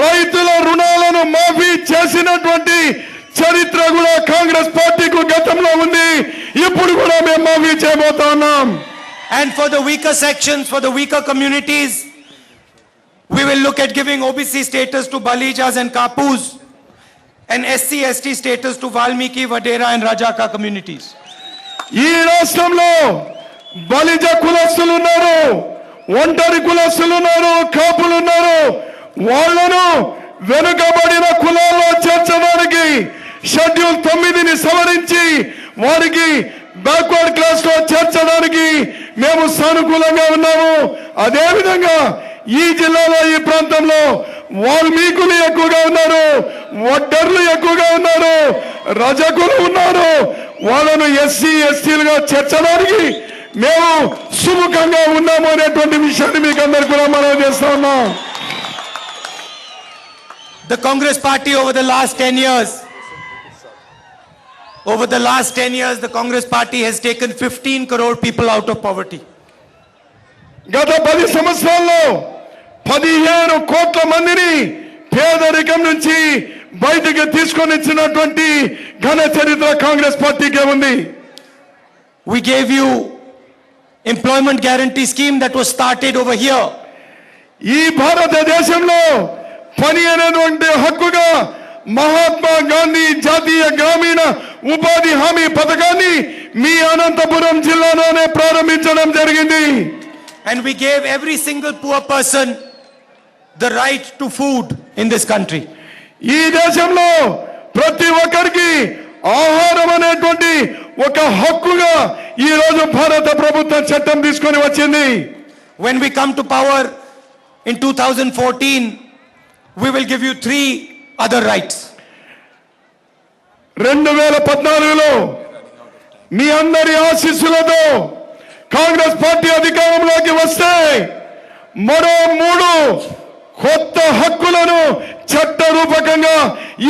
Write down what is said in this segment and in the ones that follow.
రైతుల రుణాలను మాఫీ చేసినటువంటి చరిత్ర కూడా కాంగ్రెస్ పార్టీకి గతంలో ఉంది. ఇప్పుడు కూడా మేము మాఫీ చేయబోతా ఉన్నాం. And for the weaker sections, for the weaker communities, we will look at giving OBC status to Balijas and Kapus and SC/ST status to Valmiki, Vadera and Rajaka communities. ఈ రాష్ట్రంలో బలిజ కులస్తులు ఉన్నారు, ఒంటరి కులస్తులు ఉన్నారు, కాపులు ఉన్నారు. వాళ్ళను వెనుకబడిన కులాల్లో చేర్చడానికి షెడ్యూల్ 9ని సవరించి వారికి బ్యాక్వర్డ్ క్లాస్ లో చేర్చడానికి మేము సానుకూలంగా ఉన్నాము. అదేవిధంగా ఈ జిల్లాలో ఈ ప్రాంతంలో వాల్మీకులు ఎక్కువగా ఉన్నారు, వడ్డర్లు ఎక్కువగా ఉన్నారు, రజకులు ఉన్నారు. వాళ్ళను SC/STలుగా చేర్చడానికి మేము సుముఖంగా ఉన్నాము అనేటువంటి విషయాన్ని మీకు అందరు కూడా మనం చేస్తా ఉన్నాం. The Congress party over the last 10 years, the Congress party has taken 15 crore people out of poverty. గత 10 సంవత్సరాల్లో 15 కోట్ల మందిని పేదరికం నుంచి బయటకు తీసుకొని ఇచ్చినటువంటి ఘన చరిత్ర కాంగ్రెస్ పార్టీకే ఉంది. We gave you employment guarantee scheme that was started over here. ఈ భారతదేశంలో పని అనేటువంటి హక్కుగా మహాత్మా గాంధీ జాతీయ గ్రామీణ ఉపాధి హామీ పథకాన్ని మీ అనంతపురం జిల్లాలోనే ప్రారంభించడం జరిగింది. And we gave every single poor person the right to food in this country. ఈ దేశంలో ప్రతి ఒక్కరికి ఆహారం అనేటువంటి ఒక హక్కుగా ఈ రోజు భారత ప్రభుత్వం చట్టం తీసుకొని వచ్చింది. When we come to power in 2014, we will give you 3 other rights. 2014లో మీ అందరి ఆశీస్సులతో కాంగ్రెస్ పార్టీ అధికారంలోకి వస్తే మరో 3 కొత్త హక్కులను చట్ట రూపకంగా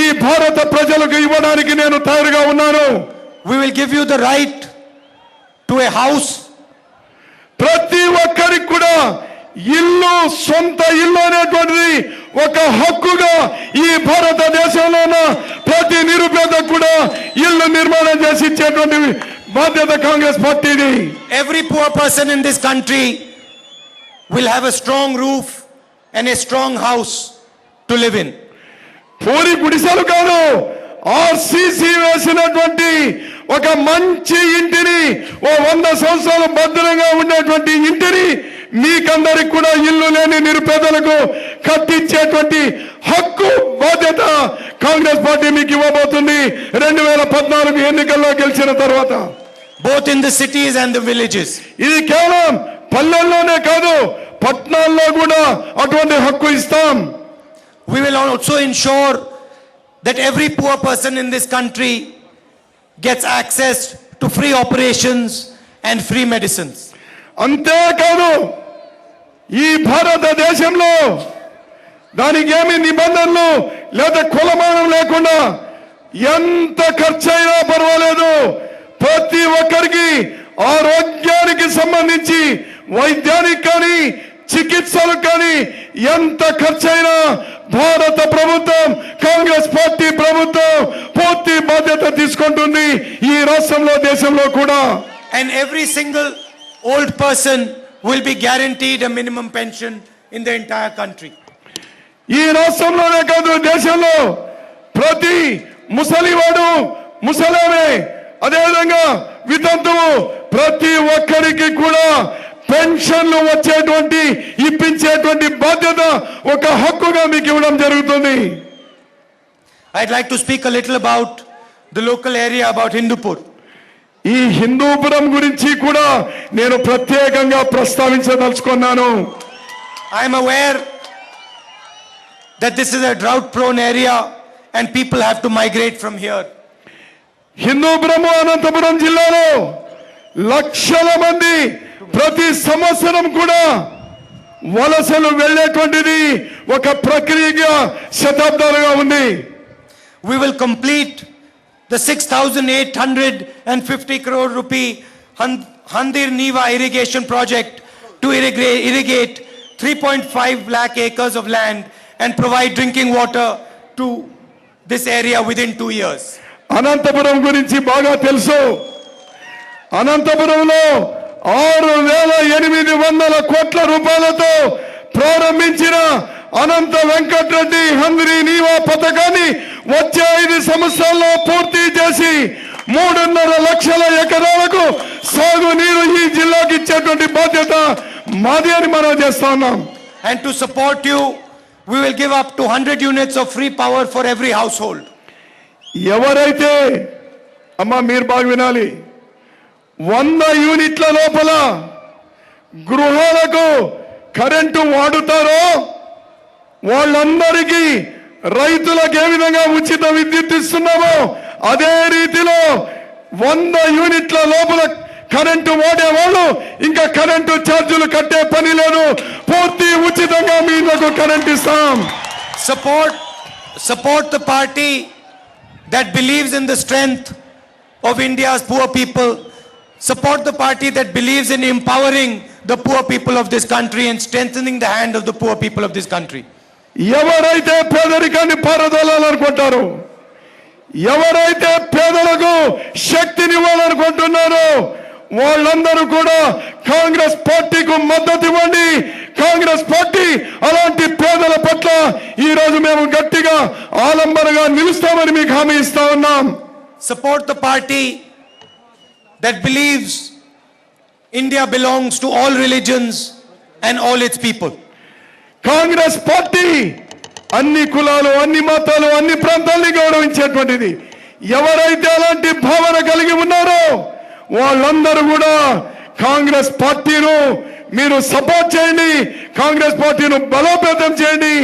ఈ భారత ప్రజలకు ఇవ్వడానికి నేను తయారుగా ఉన్నాను. We will give you the right to a house. ప్రతి ఒక్కరికి కూడా ఇల్లు, సొంత ఇల్లు అనేటువంటిది ఒక హక్కుగా ఈ భారతదేశంలో ఉన్న ప్రతి నిరుపేదకు కూడా ఇల్లు నిర్మాణం చేసి ఇచ్చేటువంటి బాధ్యత కాంగ్రెస్ పార్టీది. Every poor person in this country will have a strong roof and a strong house to live in. Puri గుడిసెలు కాదు, RCC వేసినటువంటి ఒక మంచి ఇంటిని, 100 సంవత్సరాలు భద్రంగా ఉండేటువంటి ఇంటిని మీకందరికి కూడా ఇల్లు లేని నిరుపేదలకు కట్టించేటువంటి హక్కు, బాధ్యత కాంగ్రెస్ పార్టీ మీకు ఇవ్వబోతుంది 2014 ఎన్నికల్లో గెలిచిన తర్వాత. Both in the cities and the villages. ఇది కేవలం పల్లెల్లోనే కాదు, పట్టణాల్లో కూడా అటువంటి హక్కు ఇస్తాం. We will also ensure that every poor person in this country gets access to free operations and free medicines. అంతేకాదు ఈ భారతదేశంలో దానికి ఏమి నిబంధనలు లేదా కులమానం లేకుండా ఎంత ఖర్చైనా పర్వాలేదు, ప్రతి ఒక్కరికి ఆరోగ్యానికి సంబంధించి వైద్యానికి కానీ చికిత్సలకు కానీ ఎంత ఖర్చైనా భారత ప్రభుత్వం, కాంగ్రెస్ పార్టీ ప్రభుత్వం పూర్తి బాధ్యత తీసుకుంటుంది ఈ రాష్ట్రంలో, దేశంలో కూడా. And every single old person will be guaranteed a minimum pension in the entire country. ఈ రాష్ట్రంలోనే కాదు, దేశంలో ప్రతి ముసలివాడు, ముసలామే, అదేవిధంగా వితంతువు ప్రతి ఒక్కరికి కూడా పెన్షన్లు వచ్చేటువంటి ఇప్పించేటువంటి బాధ్యత ఒక హక్కుగా మీకు ఇవ్వడం జరుగుతుంది. I'd like to speak a little about the local area, about Hindupur. ఈ హిందూపురం గురించి కూడా నేను ప్రత్యేకంగా ప్రస్తావించదలుచుకున్నాను. I am aware that this is a drought prone area and people have to migrate from here. Hindupuram, Anantapuram జిల్లాలో లక్షల మంది ప్రతి సంవత్సరం కూడా వలసలు వెళ్ళేటువంటిది ఒక ప్రక్రియగా శతాబ్దాలుగా ఉంది. We will complete the 6,850 crore rupee Handir Niva irrigation project to irrigate 3.5 lakh acres of land and provide drinking water to this area within 2 years. Anantapuram గురించి బాగా తెలుసు. అనంతపురంలో 6,800 కోట్ల రూపాయలతో ప్రారంభించిన అనంత వెంకటరెడ్డి హంద్రీ నీవా పథకాన్ని వచ్చే 5 సంవత్సరాల్లో పూర్తి చేసి 3.5 లక్షల ఎకరాలకు సాగునీరు ఈ జిల్లాకి ఇచ్చేటువంటి బాధ్యత మాది అని మనం చేస్తా ఉన్నాం. And to support you, we will give up to 100 units of free power for every household. ఎవరైతే అమ్మా మీరు బాగా వినాలి, 100 యూనిట్ల లోపల గృహాలకు కరెంటు వాడుతారో వాళ్ళందరికీ రైతులకు ఏ విధంగా ఉచిత విద్యుత్ ఇస్తున్నామో అదే రీతిలో 100 యూనిట్ల లోపల కరెంటు వాడే వాళ్ళు ఇంకా కరెంటు ఛార్జీలు కట్టే పని లేదు. పూర్తి ఉచితంగా మీకు కరెంట్ ఇస్తాం. Support the party that believes in the strength of India's poor people. Support the party that believes in empowering the poor people of this country and strengthening the hand of the poor people of this country. ఎవరైతే పేదరికాన్ని పారదోలాలనుకుంటారో, ఎవరైతే పేదలకు శక్తినివ్వాలనుకుంటున్నారో వాళ్ళందరూ కూడా కాంగ్రెస్ పార్టీకి మద్దతు ఇవ్వండి. Congress party అలాంటి పేదల పట్ల ఈ రోజు మేము గట్టిగా ఆలంబనగా నిలుస్తామని మీకు హామీ ఇస్తా ఉన్నాం. Support the party that believes India belongs to all religions and all its people. Congress party అన్ని కులాలు, అన్ని మతాలు, అన్ని ప్రాంతాలని గౌరవించేటువంటిది. ఎవరైతే అలాంటి భావన కలిగి ఉన్నారో వాళ్ళందరూ కూడా కాంగ్రెస్ పార్టీను మీరు సపోర్ట్ చేయండి, కాంగ్రెస్ పార్టీను బలోపేతం చేయండి.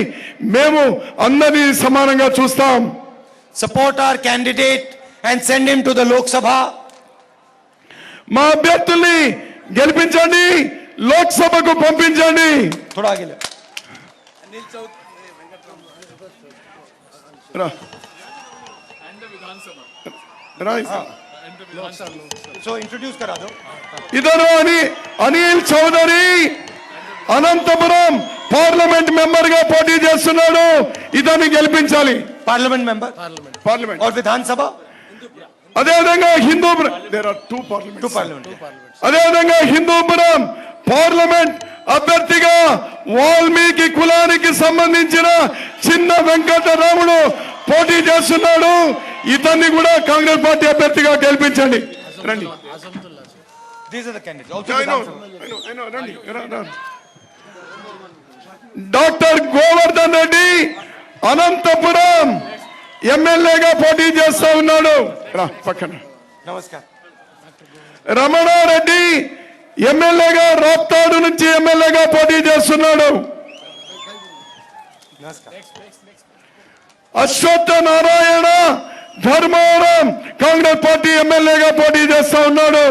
మేము అందరినీ సమానంగా చూస్తాం. Support our candidate and send him to the Lok Sabha. మా అభ్యర్థుల్ని గెలిపించండి, లోక్సభకు పంపించండి. थोड़ा आगे ले. రా. రా. So introduce करा दो. ఇతను అనిల్ చౌదరి అనంతపురం పార్లమెంట్ మెంబర్ గా పోటీ చేస్తున్నాడు. ఇతన్ని గెలిపించాలి. Parliament member. పార్లమెంట్ और विधान सभा. అదేవిధంగా హిందూపురం అదేవిధంగా హిందూపురం పార్లమెంట్ అభ్యర్థిగా వాల్మీకి కులానికి సంబంధించిన చిన్న వెంకటరాముడు పోటీ చేస్తున్నాడు. ఇతన్ని కూడా కాంగ్రెస్ పార్టీ అభ్యర్థిగా గెలిపించండి. రండి. These are the candidates. Also Vidhan Sabha. Doctor Govardhan Reddy Anantapur ఎమ్మెల్యేగా పోటీ చేస్తా ఉన్నాడు. పక్కన नमस्कार. రమణారెడ్డి ఎమ్మెల్యేగా రాప్తాడు నుంచి ఎమ్మెల్యేగా పోటీ చేస్తున్నాడు. అశ్వత్థ నారాయణ ధర్మవరం కాంగ్రెస్ పార్టీ ఎమ్మెల్యేగా పోటీ చేస్తా ఉన్నాడు.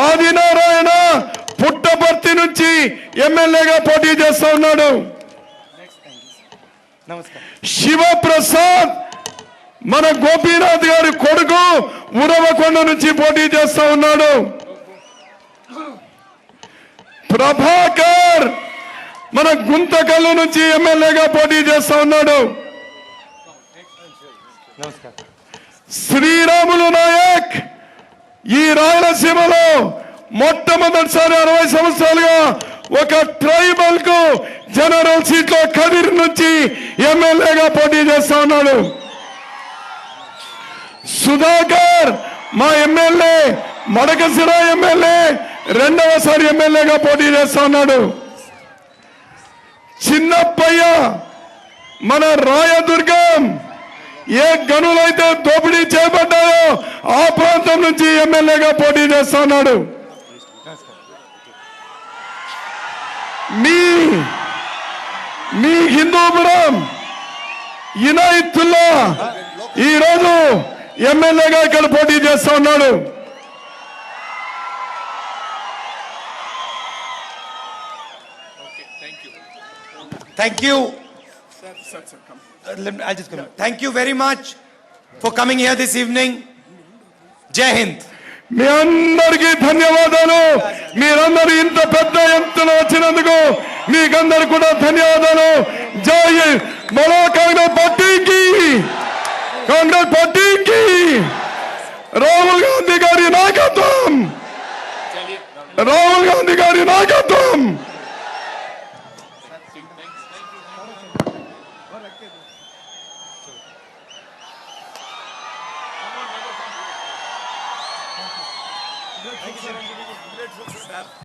ఆదినారాయణ పుట్టపర్తి నుంచి ఎమ్మెల్యేగా పోటీ చేస్తా ఉన్నాడు. नमस्कार. శివప్రసాద్ మన గోపీనాథ్ గారి కొడుకు ఉరవకొండ నుంచి పోటీ చేస్తా ఉన్నాడు. ప్రభాకర్ మన గుంతకల్లు నుంచి ఎమ్మెల్యేగా పోటీ చేస్తా ఉన్నాడు. नमस्कार. శ్రీరాములు నాయక్ ఈ రాయలసీమలో మొట్టమొదటిసారి 60 సంవత్సరాలుగా ఒక ట్రైబల్ కు జనరల్ సీట్ లో కదిర్ నుంచి ఎమ్మెల్యేగా పోటీ చేస్తా ఉన్నాడు. సుధాకర్ మా ఎమ్మెల్యే మడకసిర ఎమ్మెల్యే రెండవసారి ఎమ్మెల్యేగా పోటీ చేస్తా ఉన్నాడు. చిన్నప్పయ్య మన రాయదుర్గం ఏ గనులైతే దోపిడీ చేపట్టాయో ఆ ప్రాంతం నుంచి ఎమ్మెల్యేగా పోటీ చేస్తా ఉన్నాడు. మీ హిందూపురం ఇనాయతుల్లా ఈ రోజు ఎమ్మెల్యేగా ఇక్కడ పోటీ చేస్తా ఉన్నాడు. Thank you. I'll just come. Thank you very much for coming here this evening. Jai Hind. మీ అందరికీ ధన్యవాదాలు. మీరందరూ ఇంత పెద్ద ఎత్తున వచ్చినందుకు మీ మీకందరు కూడా ధన్యవాదాలు. జై బలో కాంగ్రెస్ పార్టీకి, కాంగ్రెస్ పార్టీకి, రాహుల్ గాంధీ గారి నాయకత్వం, రాహుల్ గాంధీ గారి నాయకత్వం.